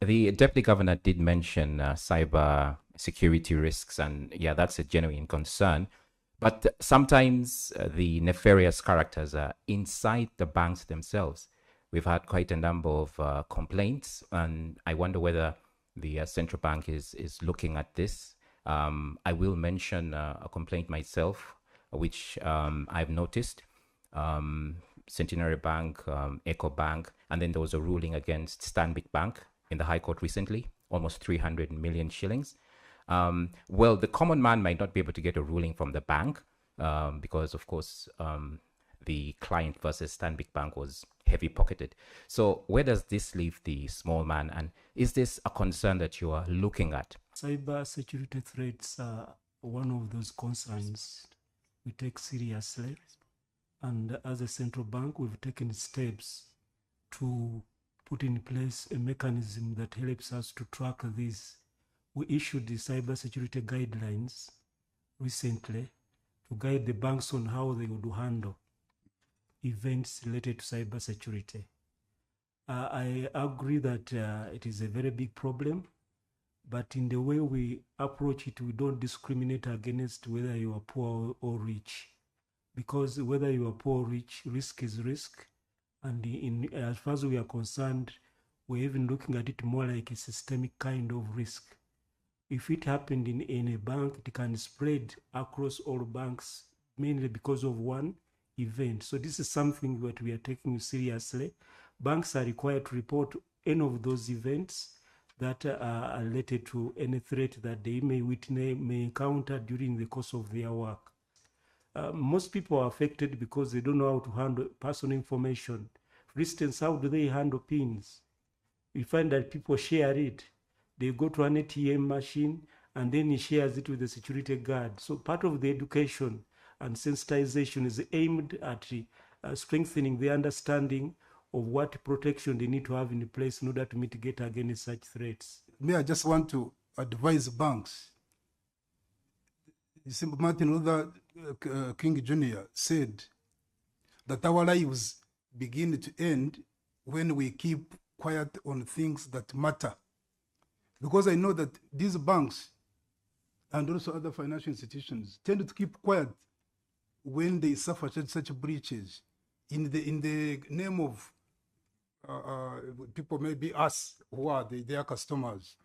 The Deputy Governor did mention cyber security risks, and yeah, that's a genuine concern. But sometimes the nefarious characters are inside the banks themselves. We've had quite a number of complaints, and I wonder whether the central bank is looking at this. I will mention a complaint myself, which I've noticed. Um, Centenary Bank, Eco Bank, and then there was a ruling against Stanbic Bank in the High Court recently, almost 300 million shillings. Well, the common man might not be able to get a ruling from the bank because, of course, the client versus Stanbic Bank was heavy pocketed. So, where does this leave the small man? And is this a concern that you are looking at? Cyber security threats are one of those concerns we take seriously. And as a central bank, we've taken steps to put in place a mechanism that helps us to track this. We issued the cybersecurity guidelines recently to guide the banks on how they would handle events related to cybersecurity. I agree that it is a very big problem, but in the way we approach it, we don't discriminate against whether you are poor or rich, because whether you are poor or rich, risk is risk. And as far as we are concerned, we're even looking at it more like a systemic kind of risk. If it happened in a bank, it can spread across all banks, mainly because of one event. So this is something that we are taking seriously. Banks are required to report any of those events that are related to any threat that they may encounter during the course of their work. Most people are affected because they don't know how to handle personal information. For instance, how do they handle pins? You find that people share it. They go to an ATM machine and then he shares it with the security guard. So part of the education and sensitization is aimed at strengthening the understanding of what protection they need to have in place in order to mitigate against such threats. I just want to advise banks. You see, Martin Luther King Jr. said that our lives begin to end when we keep quiet on things that matter. Because I know that these banks and also other financial institutions tend to keep quiet when they suffer such breaches in the name of people, maybe us who are their customers.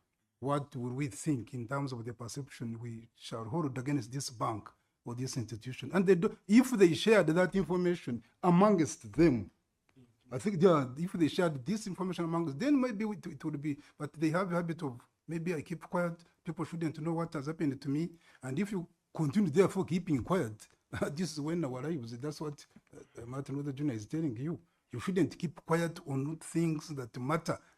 What will we think in terms of the perception we shall hold against this bank or this institution? And if they shared that information amongst them, I think if they shared this information amongst them, then maybe it would be, but they have a habit of, maybe I keep quiet, people shouldn't know what has happened to me. And if you continue therefore keeping quiet, this is when our lives, that's what Martin Luther Jr. is telling you. You shouldn't keep quiet on things that matter